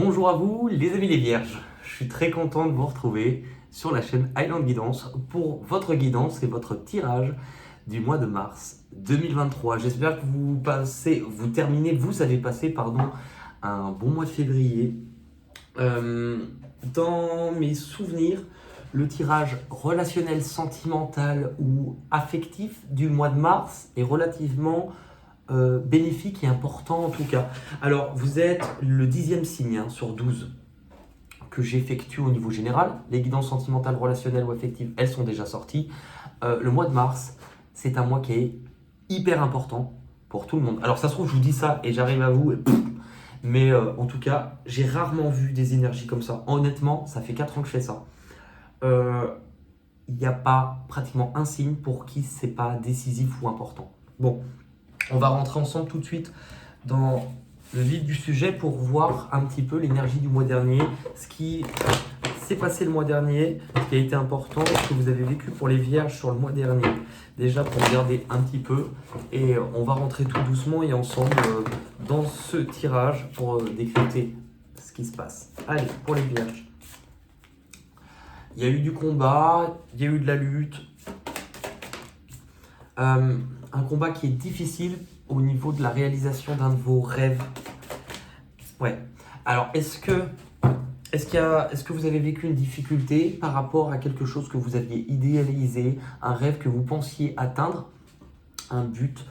Bonjour à vous les amis les vierges, je suis très content de vous retrouver sur la chaîne Highland Guidance pour votre guidance et votre tirage du mois de mars 2023. J'espère que vous avez passé un bon mois de février. Dans mes souvenirs, le tirage relationnel, sentimental ou affectif du mois de mars est relativement bénéfique et important en tout cas. Alors, vous êtes le 10e signe sur 12 que j'effectue au niveau général. Les guidances sentimentales, relationnelles ou affectives, elles sont déjà sorties. Le mois de mars, c'est un mois qui est hyper important pour tout le monde. Alors, ça se trouve, je vous dis ça et j'arrive à vous, mais en tout cas, j'ai rarement vu des énergies comme ça. Honnêtement, ça fait 4 ans que je fais ça. Il n'y a pas pratiquement un signe pour qui c'est pas décisif ou important. Bon, on va rentrer ensemble tout de suite dans le vif du sujet pour voir un petit peu l'énergie du mois dernier, ce qui s'est passé le mois dernier, ce qui a été important, ce que vous avez vécu pour les vierges sur le mois dernier. Déjà pour regarder un petit peu et on va rentrer tout doucement et ensemble dans ce tirage pour décrypter ce qui se passe. Allez, pour les vierges. Il y a eu du combat, il y a eu de la lutte. Un combat qui est difficile au niveau de la réalisation d'un de vos rêves. Ouais. Alors, est-ce que vous avez vécu une difficulté par rapport à quelque chose que vous aviez idéalisé, un rêve que vous pensiez atteindre, un but,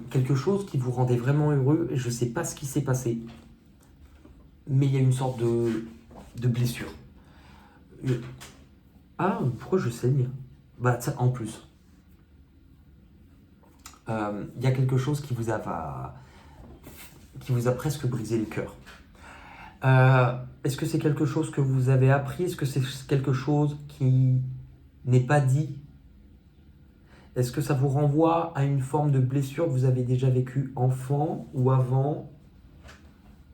quelque chose qui vous rendait vraiment heureux? Je ne sais pas ce qui s'est passé, mais il y a une sorte de blessure. Ah, pourquoi je saigne? Bah, ça, en plus. Il y a quelque chose qui vous a presque brisé le cœur. Est-ce que c'est quelque chose que vous avez appris? Est-ce que c'est quelque chose qui n'est pas dit? Est-ce que ça vous renvoie à une forme de blessure que vous avez déjà vécue enfant ou avant?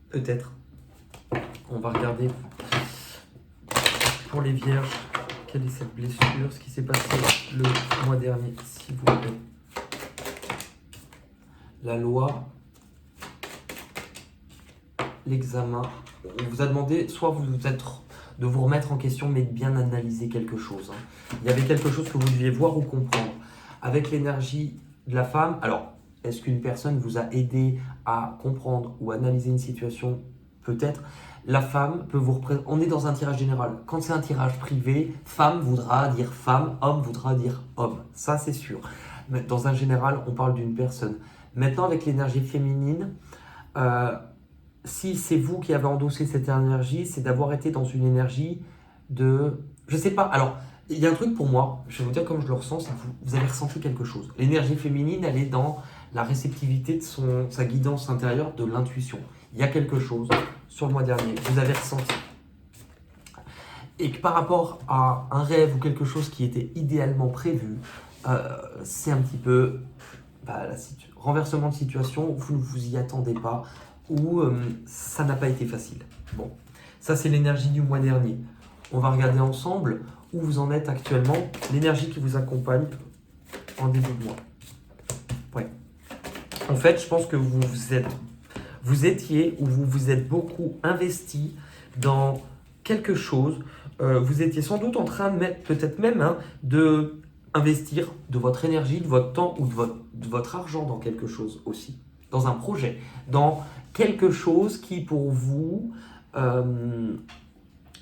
Peut-être. On va regarder pour les vierges, quelle est cette blessure, ce qui s'est passé le mois dernier, s'il vous plaît. La loi, l'examen. On vous a demandé soit de vous remettre en question, mais de bien analyser quelque chose. Il y avait quelque chose que vous deviez voir ou comprendre. Avec l'énergie de la femme, alors, est-ce qu'une personne vous a aidé à comprendre ou analyser une situation? Peut-être. La femme peut vous représenter. On est dans un tirage général. Quand c'est un tirage privé, femme voudra dire femme, homme voudra dire homme. Ça, c'est sûr. Mais dans un général, on parle d'une personne. Maintenant, avec l'énergie féminine, si c'est vous qui avez endossé cette énergie, c'est d'avoir été dans une énergie de... Je sais pas, alors, il y a un truc pour moi, je vais vous dire comme je le ressens, c'est que vous avez ressenti quelque chose. L'énergie féminine, elle est dans la réceptivité de sa guidance intérieure, de l'intuition. Il y a quelque chose sur le mois dernier, vous avez ressenti. Et que par rapport à un rêve ou quelque chose qui était idéalement prévu, c'est un petit peu renversement de situation, vous ne vous y attendez pas, ou ça n'a pas été facile. Bon, ça c'est l'énergie du mois dernier. On va regarder ensemble où vous en êtes actuellement, l'énergie qui vous accompagne en début de mois. Ouais. En fait, je pense que vous étiez ou vous vous êtes beaucoup investi dans quelque chose. Vous étiez sans doute en train de mettre, peut-être même, de investir de votre énergie, de votre temps ou de votre argent dans quelque chose aussi. Dans un projet, dans quelque chose qui pour vous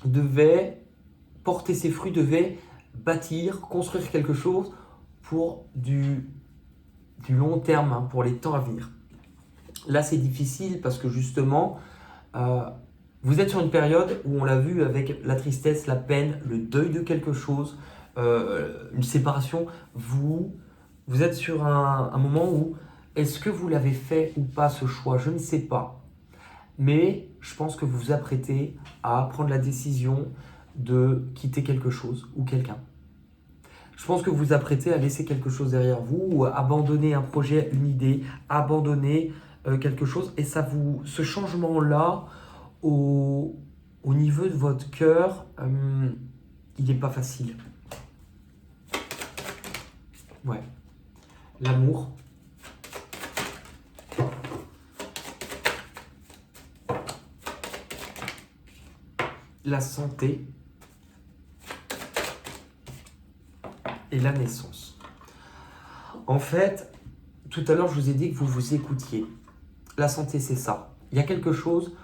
devait porter ses fruits, devait bâtir, construire quelque chose pour du long terme, pour les temps à venir. Là, c'est difficile parce que justement, vous êtes sur une période où on l'a vu avec la tristesse, la peine, le deuil de quelque chose, une séparation. Vous êtes sur un moment où, est-ce que vous l'avez fait ou pas ce choix? Je ne sais pas. Mais je pense que vous vous apprêtez à prendre la décision de quitter quelque chose ou quelqu'un. Je pense que vous vous apprêtez à laisser quelque chose derrière vous ou à abandonner un projet, une idée, abandonner quelque chose. Et ce changement-là, au niveau de votre cœur, il n'est pas facile. Ouais. L'amour. la santé et la naissance. En fait, tout à l'heure, je vous ai dit que vous vous écoutiez. La santé, c'est ça. Il y a quelque chose,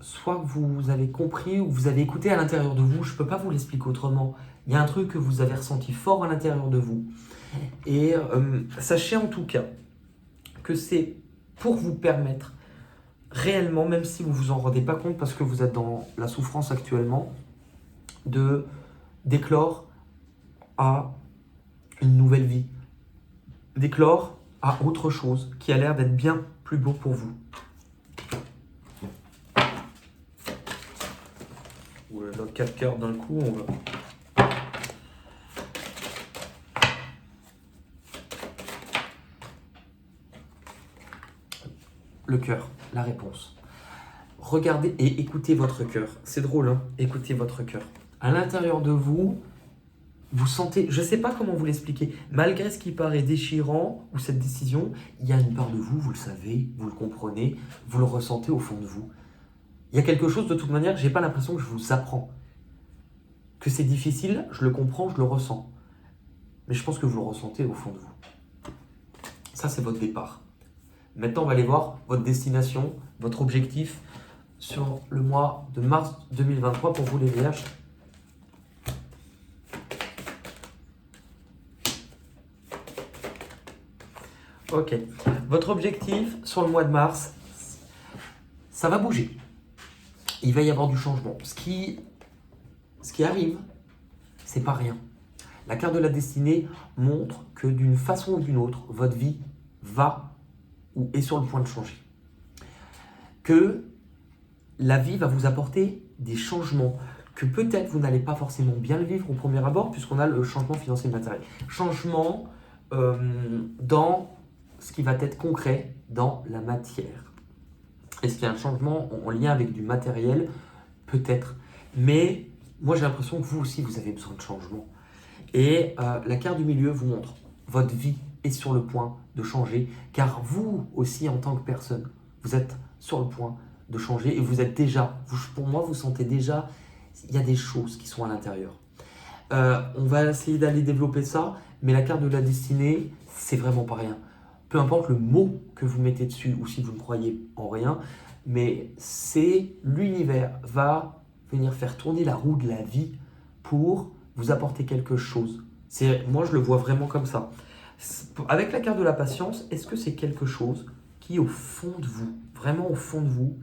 soit que vous avez compris ou vous avez écouté à l'intérieur de vous, je ne peux pas vous l'expliquer autrement. Il y a un truc que vous avez ressenti fort à l'intérieur de vous. Et sachez en tout cas que c'est pour vous permettre réellement, même si vous ne vous en rendez pas compte parce que vous êtes dans la souffrance actuellement, de d'éclore à une nouvelle vie, d'éclore à autre chose qui a l'air d'être bien plus beau pour vous. Ouais, là, 4 cartes d'un coup, on va... Le cœur, la réponse. Regardez et écoutez votre cœur. C'est drôle, hein? Écoutez votre cœur. À l'intérieur de vous, vous sentez, je ne sais pas comment vous l'expliquer, malgré ce qui paraît déchirant ou cette décision, il y a une part de vous, vous le savez, vous le comprenez, vous le ressentez au fond de vous. Il y a quelque chose, de toute manière, je n'ai pas l'impression que je vous apprends. Que c'est difficile, je le comprends, je le ressens. Mais je pense que vous le ressentez au fond de vous. Ça, c'est votre départ. Maintenant, on va aller voir votre destination, votre objectif sur le mois de mars 2023 pour vous les Vierges. Ok. Votre objectif sur le mois de mars, ça va bouger. Il va y avoir du changement. Ce qui arrive, c'est pas rien. La carte de la destinée montre que d'une façon ou d'une autre, votre vie va ou est sur le point de changer. Que la vie va vous apporter des changements, que peut-être vous n'allez pas forcément bien le vivre au premier abord, puisqu'on a le changement financier matériel. Changement dans ce qui va être concret dans la matière. Est-ce qu'il y a un changement en lien avec du matériel? Peut-être. Mais moi, j'ai l'impression que vous aussi, vous avez besoin de changement. Et la carte du milieu vous montre votre vie est sur le point de changer, car vous aussi, en tant que personne, vous êtes sur le point de changer et vous êtes déjà, pour moi, vous sentez déjà, il y a des choses qui sont à l'intérieur. On va essayer d'aller développer ça, mais la carte de la destinée, c'est vraiment pas rien. Peu importe le mot que vous mettez dessus ou si vous ne croyez en rien, mais c'est l'univers va venir faire tourner la roue de la vie pour vous apporter quelque chose. Moi, je le vois vraiment comme ça. Avec la carte de la patience, est-ce que c'est quelque chose qui, au fond de vous, vraiment au fond de vous,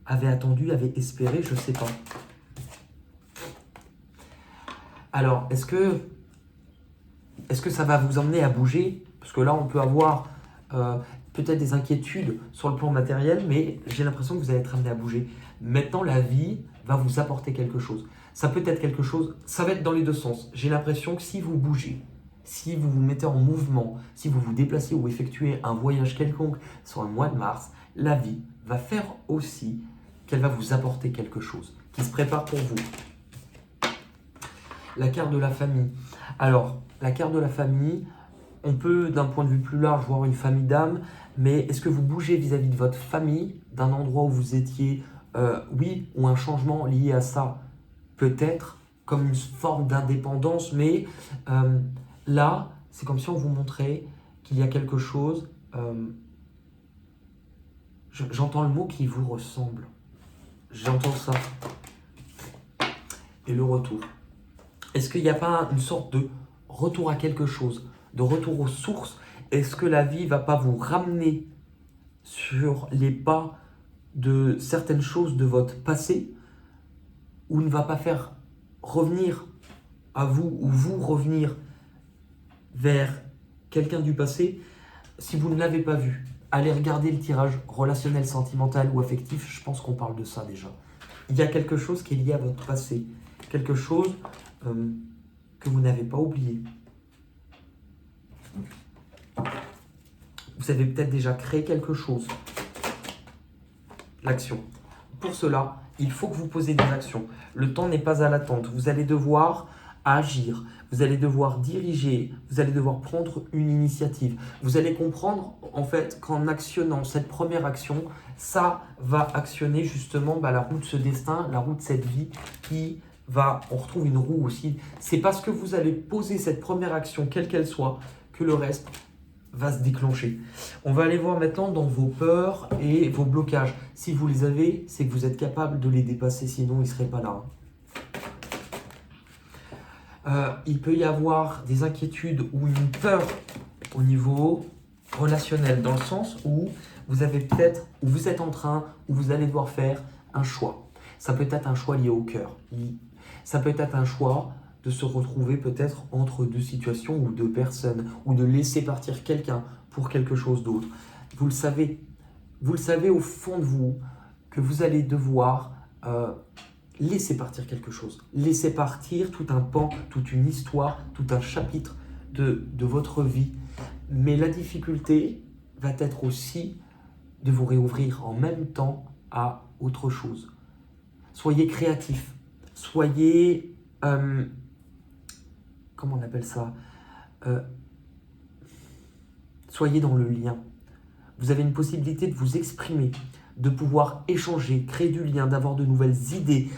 avait attendu, avait espéré, je ne sais pas. Alors, est-ce que ça va vous emmener à bouger? Parce que là, on peut avoir peut-être des inquiétudes sur le plan matériel, mais j'ai l'impression que vous allez être amené à bouger. Maintenant, la vie va vous apporter quelque chose. Ça peut être quelque chose, ça va être dans les deux sens. J'ai l'impression que si vous bougez, si vous vous mettez en mouvement, si vous vous déplacez ou effectuez un voyage quelconque sur le mois de mars, la vie va faire aussi qu'elle va vous apporter quelque chose qui se prépare pour vous. La carte de la famille. Alors, la carte de la famille, on peut d'un point de vue plus large voir une famille d'âmes, mais est-ce que vous bougez vis-à-vis de votre famille, d'un endroit où vous étiez, oui, ou un changement lié à ça, peut-être, comme une forme d'indépendance, mais là, c'est comme si on vous montrait qu'il y a quelque chose, j'entends le mot qui vous ressemble, j'entends ça, et le retour. Est-ce qu'il n'y a pas une sorte de retour à quelque chose, de retour aux sources? Est-ce que la vie ne va pas vous ramener sur les pas de certaines choses de votre passé, ou ne va pas faire revenir à vous, ou vous revenir vers quelqu'un du passé? Si vous ne l'avez pas vu, allez regarder le tirage relationnel, sentimental ou affectif, je pense qu'on parle de ça déjà. Il y a quelque chose qui est lié à votre passé, quelque chose que vous n'avez pas oublié. Vous avez peut-être déjà créé quelque chose. L'action. Pour cela, il faut que vous posiez des actions. Le temps n'est pas à l'attente. Vous allez devoir à agir, vous allez devoir diriger, vous allez devoir prendre une initiative. Vous allez comprendre en fait qu'en actionnant cette première action, ça va actionner justement la roue de ce destin, la roue de cette vie qui va, on retrouve une roue aussi. C'est parce que vous allez poser cette première action, quelle qu'elle soit, que le reste va se déclencher. On va aller voir maintenant dans vos peurs et vos blocages. Si vous les avez, c'est que vous êtes capable de les dépasser, sinon ils ne seraient pas là. Il peut y avoir des inquiétudes ou une peur au niveau relationnel, dans le sens où vous avez peut-être, ou vous êtes en train, ou vous allez devoir faire un choix. Ça peut être un choix lié au cœur. Ça peut être un choix de se retrouver peut-être entre deux situations ou deux personnes, ou de laisser partir quelqu'un pour quelque chose d'autre. Vous le savez au fond de vous que vous allez devoir laisser partir quelque chose, laisser partir tout un pan, toute une histoire, tout un chapitre de votre vie. Mais la difficulté va être aussi de vous réouvrir en même temps à autre chose. Soyez créatif, soyez... comment on appelle ça, soyez dans le lien. Vous avez une possibilité de vous exprimer, de pouvoir échanger, créer du lien, d'avoir de nouvelles idées.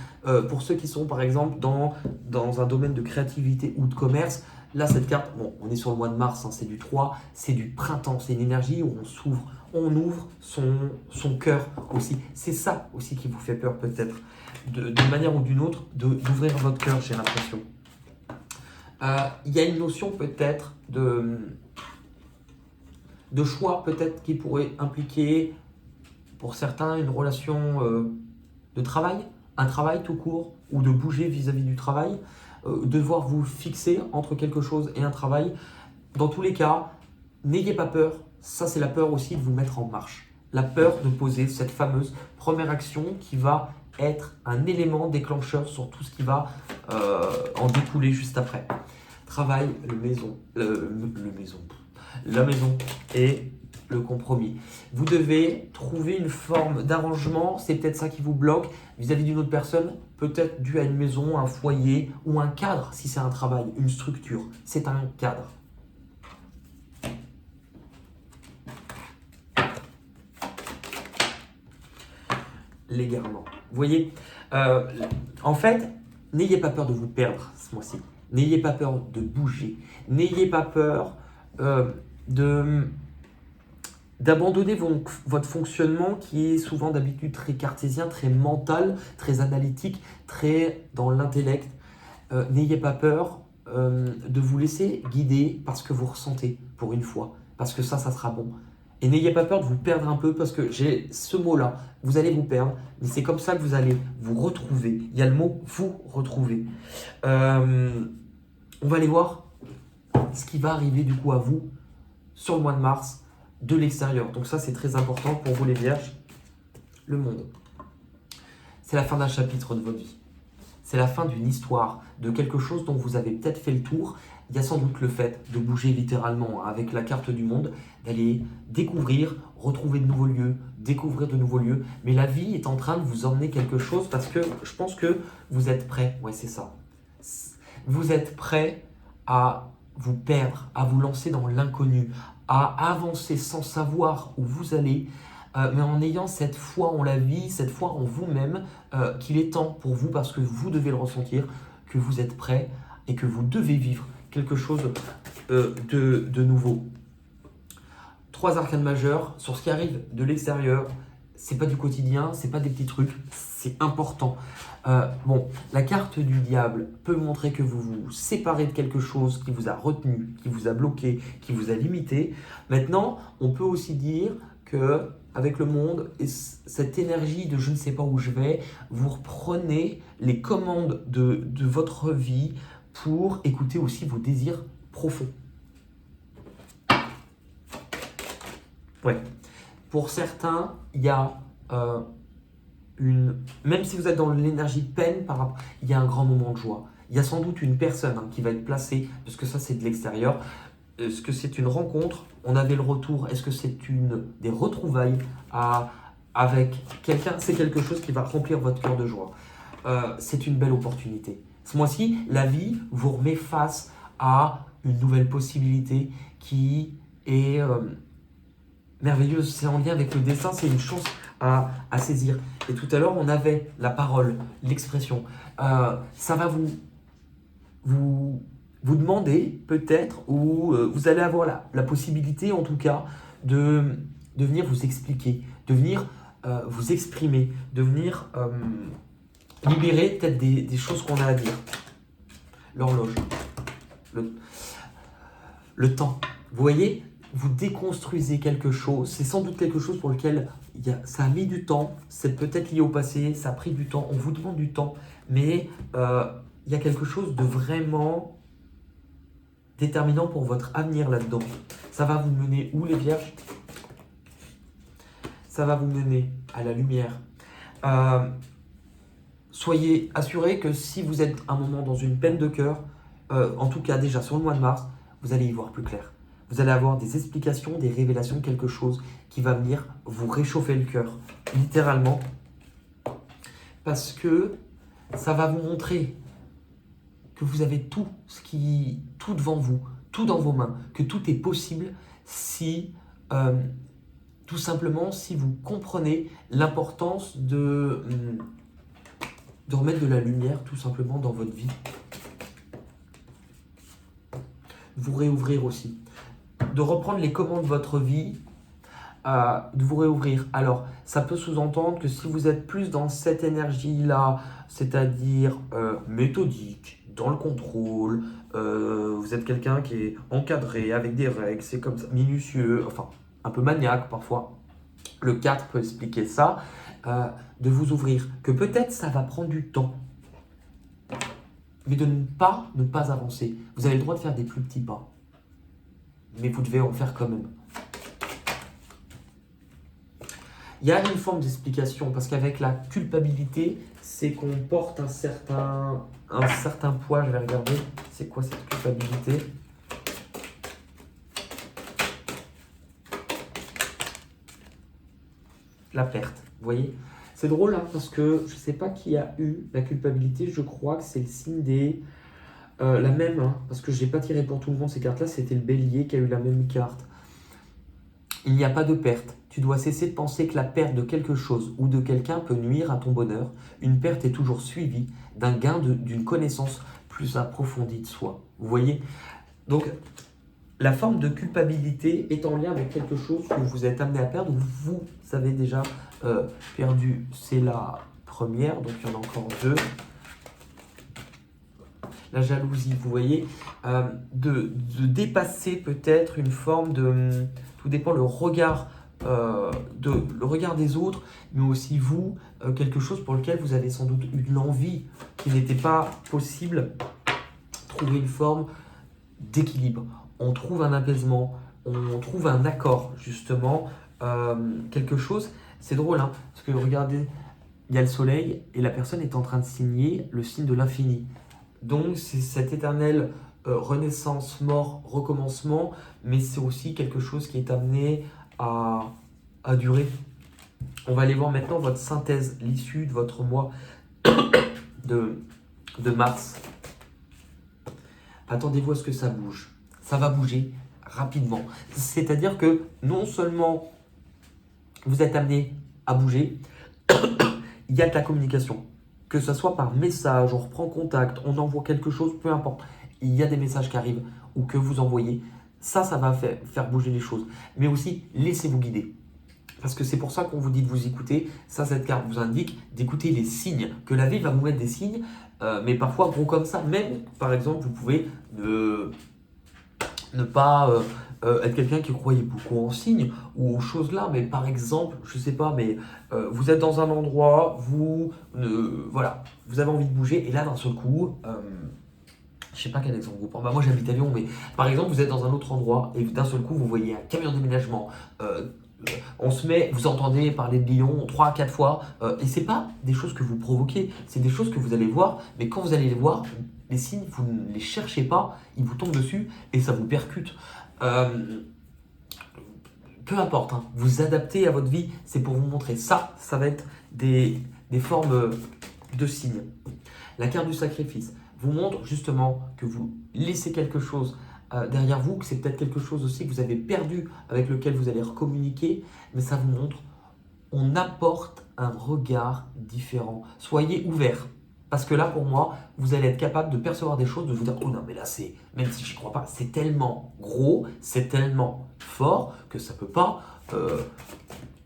Pour ceux qui sont par exemple dans un domaine de créativité ou de commerce, là cette carte, bon, on est sur le mois de mars, hein, c'est du 3, c'est du printemps, c'est une énergie où on ouvre son cœur aussi. C'est ça aussi qui vous fait peur peut-être, d'une manière ou d'une autre, d'ouvrir votre cœur, j'ai l'impression. Il y a une notion peut-être de choix peut-être qui pourrait impliquer pour certains une relation de travail, un travail tout court, ou de bouger vis-à-vis du travail, devoir vous fixer entre quelque chose et un travail. Dans tous les cas, n'ayez pas peur, ça c'est la peur aussi de vous mettre en marche. La peur de poser cette fameuse première action qui va être un élément déclencheur sur tout ce qui va en découler juste après. Travail, la maison et le compromis. Vous devez trouver une forme d'arrangement, c'est peut-être ça qui vous bloque vis-à-vis d'une autre personne, peut-être dû à une maison, un foyer ou un cadre si c'est un travail, une structure. C'est un cadre. L'égarement. Vous voyez, en fait, n'ayez pas peur de vous perdre ce mois-ci. N'ayez pas peur de bouger. N'ayez pas peur d'abandonner votre fonctionnement qui est souvent d'habitude très cartésien, très mental, très analytique, très dans l'intellect. N'ayez pas peur de vous laisser guider par ce que vous ressentez pour une fois, parce que ça sera bon. Et n'ayez pas peur de vous perdre un peu, parce que j'ai ce mot-là, vous allez vous perdre, mais c'est comme ça que vous allez vous retrouver. Il y a le mot « vous retrouver ». On va aller voir ce qui va arriver du coup à vous sur le mois de mars de l'extérieur. Donc ça, c'est très important pour vous les vierges. Le monde. C'est la fin d'un chapitre de votre vie. C'est la fin d'une histoire, de quelque chose dont vous avez peut-être fait le tour. Il y a sans doute le fait de bouger littéralement avec la carte du monde, d'aller découvrir, retrouver de nouveaux lieux, découvrir de nouveaux lieux. Mais la vie est en train de vous emmener quelque chose parce que je pense que vous êtes prêts. Ouais, c'est ça. Vous êtes prêts à vous perdre, à vous lancer dans l'inconnu, à avancer sans savoir où vous allez, mais en ayant cette foi en la vie, cette foi en vous-même, qu'il est temps pour vous, parce que vous devez le ressentir, que vous êtes prêts et que vous devez vivre quelque chose de nouveau. 3 arcanes majeurs sur ce qui arrive de l'extérieur. C'est pas du quotidien, c'est pas des petits trucs, c'est important. Bon, la carte du diable peut montrer que vous vous séparez de quelque chose qui vous a retenu, qui vous a bloqué, qui vous a limité. Maintenant, on peut aussi dire que avec le monde et cette énergie de je ne sais pas où je vais, vous reprenez les commandes de votre vie pour écouter aussi vos désirs profonds. Ouais. Pour certains, il y a même si vous êtes dans l'énergie de peine, il y a un grand moment de joie. Il y a sans doute une personne qui va être placée, parce que ça c'est de l'extérieur. Est-ce que c'est une rencontre? On avait le retour. Est-ce que c'est des retrouvailles avec quelqu'un? C'est quelque chose qui va remplir votre cœur de joie. C'est une belle opportunité. Ce mois-ci, la vie vous remet face à une nouvelle possibilité qui est merveilleuse. C'est en lien avec le destin, c'est une chance à saisir. Et tout à l'heure, on avait la parole, l'expression. Ça va vous demander peut-être, ou vous allez avoir la possibilité en tout cas de venir vous expliquer, de venir vous exprimer, de venir libérer peut-être des choses qu'on a à dire. L'horloge, le temps. Vous voyez, vous déconstruisez quelque chose, c'est sans doute quelque chose pour lequel ça a mis du temps, c'est peut-être lié au passé, ça a pris du temps, on vous demande du temps, mais il y a quelque chose de vraiment déterminant pour votre avenir là-dedans. Ça va vous mener où, les vierges? Ça va vous mener à la lumière. Soyez assurés que si vous êtes un moment dans une peine de cœur, en tout cas déjà sur le mois de mars, vous allez y voir plus clair. Vous allez avoir des explications, des révélations, quelque chose qui va venir vous réchauffer le cœur, littéralement. Parce que ça va vous montrer que vous avez tout devant vous, tout dans vos mains, que tout est possible si, tout simplement, si vous comprenez l'importance de remettre de la lumière, tout simplement, dans votre vie. Vous réouvrir aussi. De reprendre les commandes de votre vie, de vous réouvrir. Alors, ça peut sous-entendre que si vous êtes plus dans cette énergie-là, c'est-à-dire méthodique, dans le contrôle, vous êtes quelqu'un qui est encadré avec des règles, c'est comme ça, minutieux, enfin, un peu maniaque parfois. Le 4 peut expliquer ça, de vous ouvrir, que peut-être ça va prendre du temps, mais de ne pas avancer. Vous avez le droit de faire des plus petits pas, mais vous devez en faire quand même. Il y a une forme d'explication, parce qu'avec la culpabilité, c'est qu'on porte un certain poids. Je vais regarder, c'est quoi cette culpabilité? La perte, vous voyez? C'est drôle, hein, parce que je ne sais pas qui a eu la culpabilité, je crois que c'est le signe des... la même, hein, parce que je n'ai pas tiré pour tout le monde ces cartes-là, c'était le bélier qui a eu la même carte. Il n'y a pas de perte. Tu dois cesser de penser que la perte de quelque chose ou de quelqu'un peut nuire à ton bonheur. Une perte est toujours suivie d'un gain d'une connaissance plus approfondie de soi. Vous voyez? Donc, la forme de culpabilité est en lien avec quelque chose que vous êtes amené à perdre ou vous avez déjà perdu. C'est la première, donc il y en a encore deux. La jalousie, vous voyez, de dépasser peut-être une forme de... Tout dépend le regard des autres, mais aussi vous, quelque chose pour lequel vous avez sans doute eu de l'envie, qui n'était pas possible. Trouver une forme d'équilibre. On trouve un apaisement, on trouve un accord, justement, quelque chose. C'est drôle, hein, parce que regardez, il y a le soleil et la personne est en train de signer le signe de l'infini. Donc, c'est cette éternelle renaissance, mort, recommencement, mais c'est aussi quelque chose qui est amené à durer. On va aller voir maintenant votre synthèse, l'issue de votre mois de mars. Attendez-vous à ce que ça bouge. Ça va bouger rapidement. C'est-à-dire que non seulement vous êtes amené à bouger, il y a de la communication. Que ce soit par message, on reprend contact, on envoie quelque chose, peu importe. Il y a des messages qui arrivent ou que vous envoyez. Ça va faire bouger les choses. Mais aussi, laissez-vous guider. Parce que c'est pour ça qu'on vous dit de vous écouter. Ça, cette carte vous indique d'écouter les signes. Que la vie va vous mettre des signes, mais parfois gros comme ça. Même, par exemple, vous pouvez ne pas être quelqu'un qui croyait beaucoup en signes ou aux choses là. Mais par exemple, je ne sais pas, mais vous êtes dans un endroit, voilà, vous avez envie de bouger. Et là, d'un seul coup... je sais pas quel exemple vous prendre. Moi j'habite à Lyon, mais par exemple vous êtes dans un autre endroit et d'un seul coup vous voyez un camion de déménagement. On se met, vous entendez parler de Lyon 3 à 4 fois et c'est pas des choses que vous provoquez, c'est des choses que vous allez voir, mais quand vous allez les voir, les signes, vous ne les cherchez pas, ils vous tombent dessus et ça vous percute. Peu importe, hein, vous adaptez à votre vie, c'est pour vous montrer ça. Ça va être des formes de signes. La carte du sacrifice. vous montre justement que vous laissez quelque chose derrière vous, que c'est peut-être quelque chose aussi que vous avez perdu, avec lequel vous allez recommuniquer, mais ça vous montre, on apporte un regard différent. Soyez ouverts. Parce que là, pour moi, vous allez être capable de percevoir des choses, de vous dire, oh non, mais là, c'est, même si je n'y crois pas, c'est tellement gros, c'est tellement fort que ça ne peut pas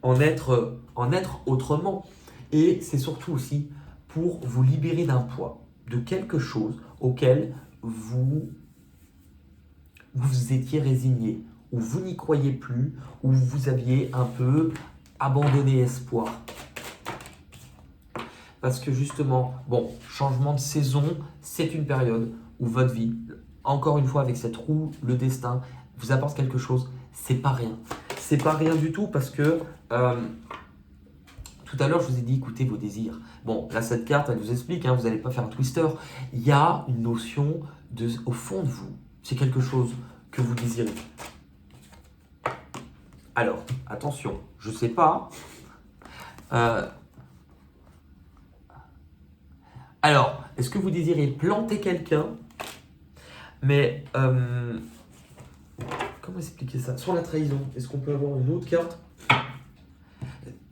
en être autrement. Et c'est surtout aussi pour vous libérer d'un poids, de quelque chose auquel vous étiez résigné, où vous n'y croyez plus, où vous aviez un peu abandonné espoir. Parce que justement, bon, changement de saison, c'est une période où votre vie, encore une fois avec cette roue, le destin, vous apporte quelque chose, c'est pas rien. C'est pas rien du tout parce que tout à l'heure, je vous ai dit, écoutez vos désirs. Bon, là, cette carte, elle vous explique, hein, vous n'allez pas faire un twister. Il y a une notion au fond de vous. C'est quelque chose que vous désirez. Alors, attention, je ne sais pas. Alors, est-ce que vous désirez planter quelqu'un? Mais, comment expliquer ça? Sur la trahison, est-ce qu'on peut avoir une autre carte?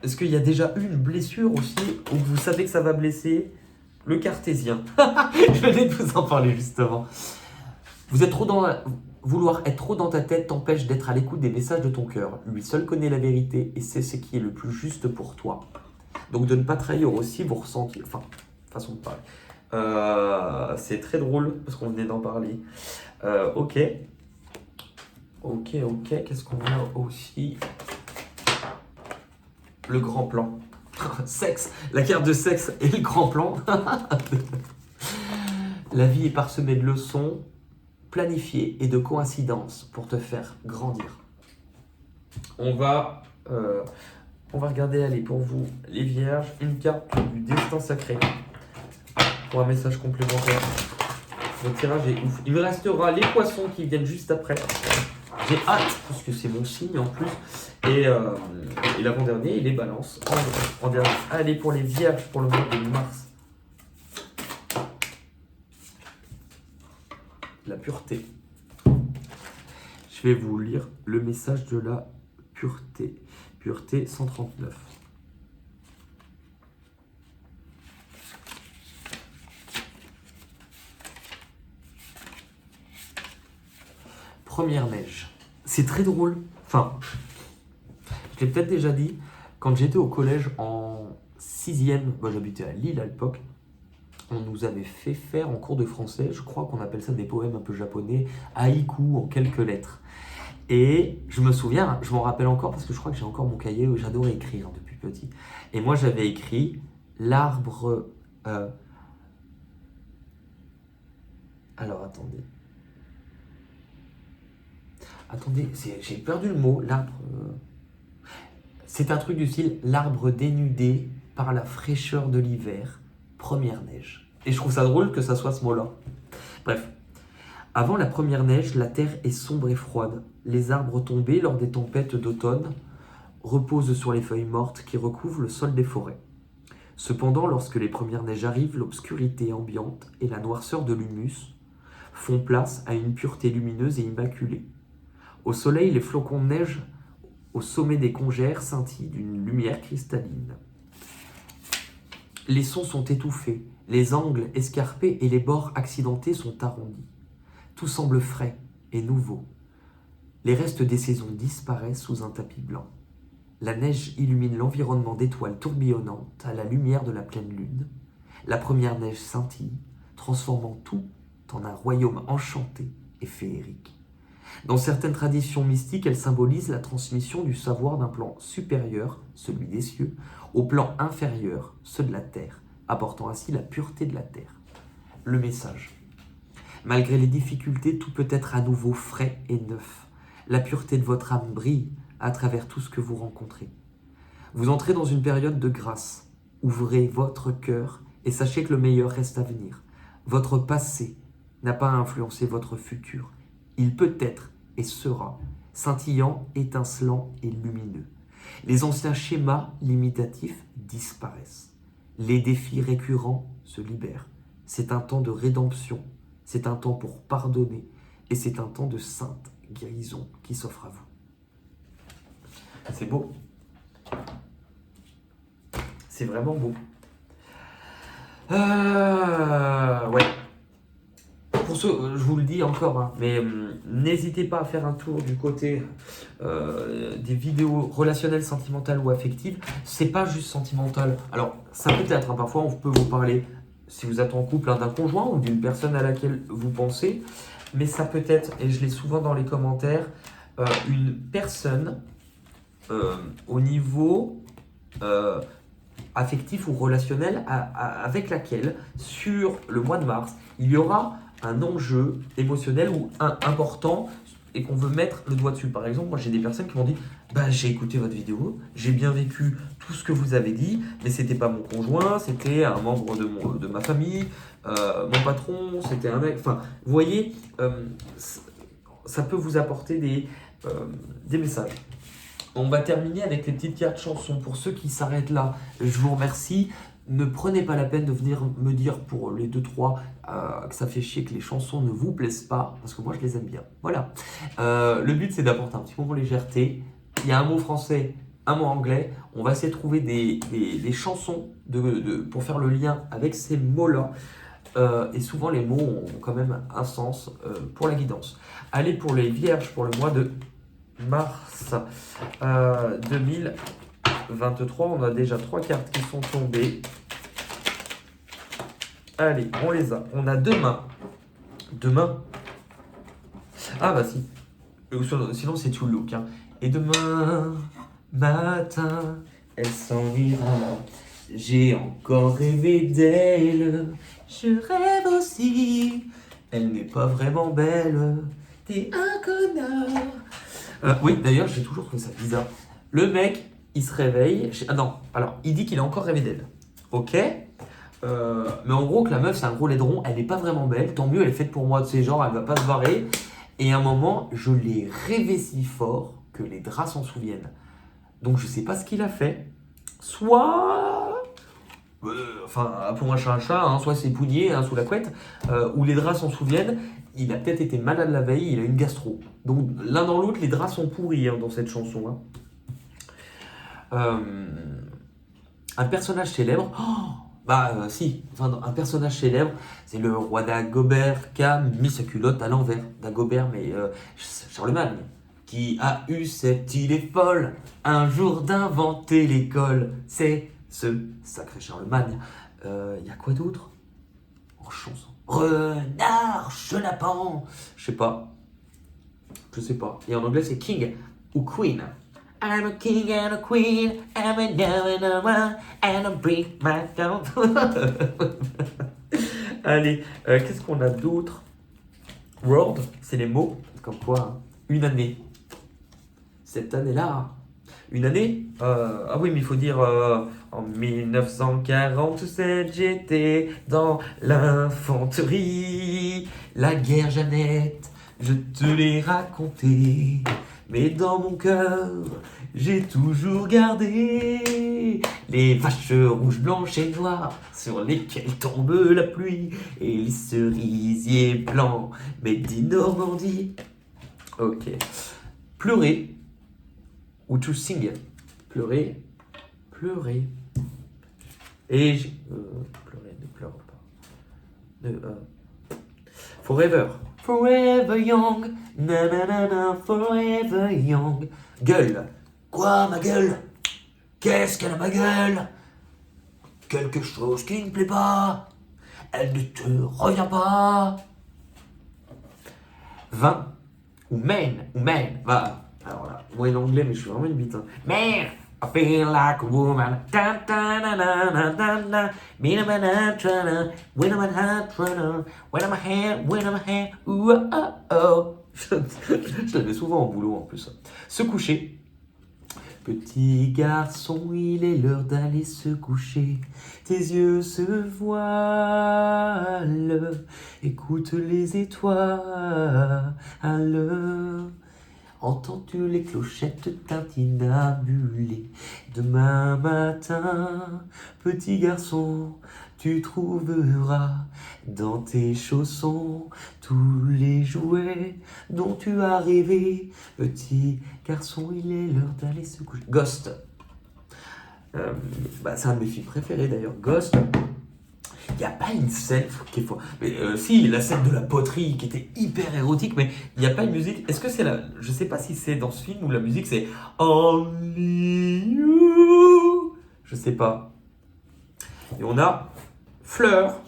Est-ce qu'il y a déjà eu une blessure aussi, où vous savez que ça va blesser? Le cartésien. Je venais de vous en parler justement. Vous êtes trop vouloir être trop dans ta tête t'empêche d'être à l'écoute des messages de ton cœur. Lui seul connaît la vérité et c'est ce qui est le plus juste pour toi. Donc de ne pas trahir aussi vos ressentis. Enfin, façon de parler. C'est très drôle parce qu'on venait d'en parler. Ok. Qu'est-ce qu'on a aussi? Le grand plan. Sexe. La carte de sexe et le grand plan. La vie est parsemée de leçons planifiées et de coïncidences pour te faire grandir. On va regarder, allez, pour vous, les vierges, une carte du destin sacré. Pour un message complémentaire. Le tirage est ouf. Il me restera les poissons qui viennent juste après. J'ai hâte, parce que c'est mon signe en plus. Et l'avant-dernier, il est balance. En dernier. Allez, pour les vierges, pour le mois de mars. La pureté. Je vais vous lire le message de la pureté. Pureté 139. Première neige. C'est très drôle. Enfin, je l'ai peut-être déjà dit, quand j'étais au collège en 6e, moi j'habitais à Lille à l'époque, on nous avait fait faire en cours de français, je crois qu'on appelle ça des poèmes un peu japonais, haïku en quelques lettres. Et je me souviens, je m'en rappelle encore parce que je crois que j'ai encore mon cahier où j'adorais écrire depuis petit. Et moi j'avais écrit l'arbre... Alors attendez. Attendez, j'ai perdu le mot, l'arbre... C'est un truc du style l'arbre dénudé par la fraîcheur de l'hiver, première neige. Et je trouve ça drôle que ça soit ce mot-là. Bref. Avant la première neige, la terre est sombre et froide. Les arbres tombés lors des tempêtes d'automne reposent sur les feuilles mortes qui recouvrent le sol des forêts. Cependant, lorsque les premières neiges arrivent, l'obscurité ambiante et la noirceur de l'humus font place à une pureté lumineuse et immaculée. Au soleil, les flocons de neige au sommet des congères scintillent d'une lumière cristalline. Les sons sont étouffés, les angles escarpés et les bords accidentés sont arrondis. Tout semble frais et nouveau. Les restes des saisons disparaissent sous un tapis blanc. La neige illumine l'environnement d'étoiles tourbillonnantes à la lumière de la pleine lune. La première neige scintille, transformant tout en un royaume enchanté et féerique. Dans certaines traditions mystiques, elle symbolise la transmission du savoir d'un plan supérieur, celui des cieux, au plan inférieur, ceux de la terre, apportant ainsi la pureté de la terre. Le message. Malgré les difficultés, tout peut être à nouveau frais et neuf. La pureté de votre âme brille à travers tout ce que vous rencontrez. Vous entrez dans une période de grâce. Ouvrez votre cœur et sachez que le meilleur reste à venir. Votre passé n'a pas influencé votre futur. Il peut être et sera scintillant, étincelant et lumineux. Les anciens schémas limitatifs disparaissent. Les défis récurrents se libèrent. c'est un temps de rédemption, c'est un temps pour pardonner, et c'est un temps de sainte guérison qui s'offre à vous. C'est beau. C'est vraiment beau. Ouais. Pour ceux, je vous le dis encore, hein, mais n'hésitez pas à faire un tour du côté des vidéos relationnelles, sentimentales ou affectives. C'est pas juste sentimental. Alors, ça peut être, hein, parfois on peut vous parler, si vous êtes en couple, hein, d'un conjoint ou d'une personne à laquelle vous pensez, mais ça peut être, et je l'ai souvent dans les commentaires, une personne au niveau affectif ou relationnel avec laquelle, sur le mois de mars, il y aura un enjeu émotionnel ou important et qu'on veut mettre le doigt dessus. Par exemple, moi j'ai des personnes qui m'ont dit bah, j'ai écouté votre vidéo, j'ai bien vécu tout ce que vous avez dit, mais c'était pas mon conjoint, c'était un membre de ma famille, mon patron, c'était un mec. Enfin, vous voyez, ça peut vous apporter des messages. On va terminer avec les petites cartes chansons. Pour ceux qui s'arrêtent là, je vous remercie. Ne prenez pas la peine de venir me dire pour les 2-3 que ça fait chier que les chansons ne vous plaisent pas, parce que moi je les aime bien. Voilà. Le but c'est d'apporter un petit moment de légèreté. Il y a un mot français, un mot anglais. On va essayer de trouver des chansons pour faire le lien avec ces mots-là. Et souvent les mots ont quand même un sens pour la guidance. Allez pour les vierges pour le mois de mars 2023, on a déjà 3 cartes qui sont tombées. Allez, on les a. On a demain. Demain. Ah bah si. Sinon c'est tout look. Hein. Et demain matin, elle s'en ira. J'ai encore rêvé d'elle. Je rêve aussi. Elle n'est pas vraiment belle. T'es un connard. Oui, d'ailleurs, j'ai toujours trouvé ça bizarre. Le mec, il se réveille. Ah non, alors, il dit qu'il a encore rêvé d'elle. Ok. Mais en gros, que la meuf, c'est un gros laideron. Elle n'est pas vraiment belle. Tant mieux, elle est faite pour moi. De ces genres, elle va pas se barrer. Et à un moment, je l'ai rêvé si fort que les draps s'en souviennent. Donc, je sais pas ce qu'il a fait. Soit. Enfin, pour un chat, hein, soit c'est pougné hein, sous la couette, ou les draps s'en souviennent. Il a peut-être été malade la veille, il a une gastro. Donc l'un dans l'autre, les draps sont pourris hein, dans cette chanson. Hein. Un personnage célèbre, un personnage célèbre, c'est le roi Dagobert qui a mis sa culotte à l'envers. Dagobert, mais Charlemagne, qui a eu cette idée folle un jour d'inventer l'école. C'est ce sacré Charlemagne. Y a quoi d'autre en chanson? Renard, chenapan, je sais pas. Et en anglais c'est king ou queen. I'm a king and a queen, I'm a now and a one, and I break my down. Allez, qu'est-ce qu'on a d'autre? World, c'est les mots, comme quoi, hein. Une année. Cette année-là. Une année ah oui, mais il faut dire en 1947, j'étais dans l'infanterie. La guerre, Jeannette, je te l'ai raconté. Mais dans mon cœur, j'ai toujours gardé les vaches rouges, blanches et noires sur lesquelles tombe la pluie et les cerisiers blancs, made in Normandie. Ok. Pleurer. Ou to sing. Pleurer. Et pleurer, ne pleure pas. Forever. Forever young. Na na na na, forever young. Gueule. Quoi, ma gueule? Qu'est-ce qu'elle a, ma gueule? Quelque chose qui ne plaît pas. Elle ne te revient pas. 20. Ou man. Va. Alors là, moi l'anglais, mais je suis vraiment une bite. Hein. Man, I feel like a woman. When I'm a hand, ooh, oh, oh. Je l'avais souvent au boulot en plus. Se coucher. Petit garçon, il est l'heure d'aller se coucher. Tes yeux se voilent. Écoute les étoiles. Entends-tu les clochettes tintinabulées? Demain matin, petit garçon, tu trouveras dans tes chaussons tous les jouets dont tu as rêvé. Petit garçon, il est l'heure d'aller se coucher. Ghost. C'est un de mes films préférés d'ailleurs. Ghost. Il n'y a pas une scène qui est forte. Mais si, la scène de la poterie qui était hyper érotique, mais il n'y a pas une musique. Est-ce que c'est la. Je sais pas si c'est dans ce film où la musique c'est Only You. Je sais pas. Et on a Fleurs.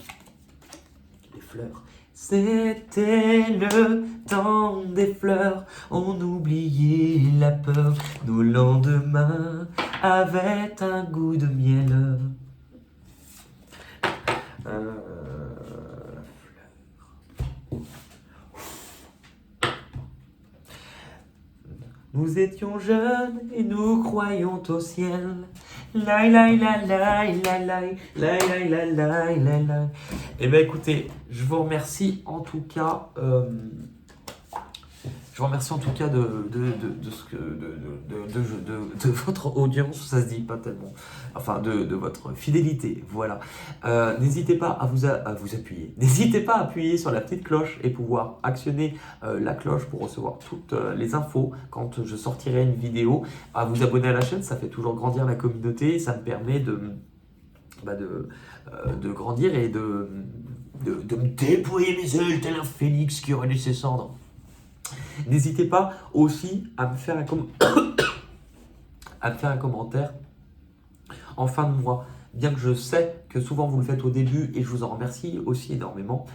Les fleurs. C'était le temps des fleurs. On oubliait la peur. Nos lendemains avaient un goût de miel. Nous étions jeunes et nous croyions au ciel. Lai lai la lai la lai lai lai la lai la lai. Eh bien écoutez, je vous remercie en tout cas. Je vous remercie en tout cas de votre audience, ça se dit pas tellement, enfin de votre fidélité, voilà. N'hésitez pas à vous appuyer, n'hésitez pas à appuyer sur la petite cloche et pouvoir actionner la cloche pour recevoir toutes les infos quand je sortirai une vidéo, à vous abonner à la chaîne, ça fait toujours grandir la communauté, et ça me permet de grandir et de me déployer mes ailes tel un phénix qui aurait laissé ses cendres. N'hésitez pas aussi à me faire un commentaire en fin de mois, bien que je sais que souvent vous le faites au début et je vous en remercie aussi énormément,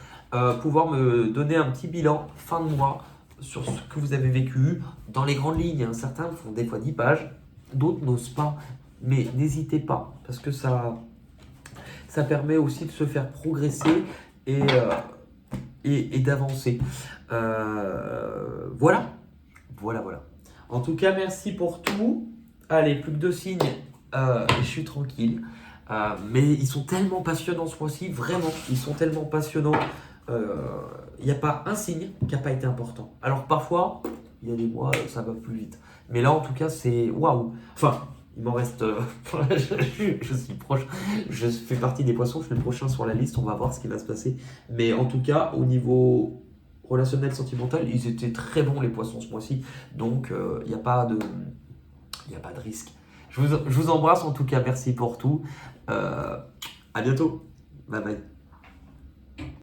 pouvoir me donner un petit bilan fin de mois sur ce que vous avez vécu dans les grandes lignes. Certains font des fois 10 pages, d'autres n'osent pas, mais n'hésitez pas parce que ça permet aussi de se faire progresser et d'avancer. Voilà. En tout cas, merci pour tout. Allez, plus que 2 signes et je suis tranquille. Mais ils sont tellement passionnants ce mois-ci, vraiment, ils sont tellement passionnants. Il n'y a pas un signe qui n'a pas été important. Alors parfois, il y a des mois, ça va plus vite. Mais là, en tout cas, c'est waouh. Enfin, il m'en reste. Je suis proche. Je fais partie des poissons. Je suis le prochain sur la liste. On va voir ce qui va se passer. Mais en tout cas, au niveau relationnel, sentimental, ils étaient très bons les poissons ce mois-ci. Donc, il n'y a pas de risque. Je vous embrasse en tout cas. Merci pour tout. À bientôt. Bye bye.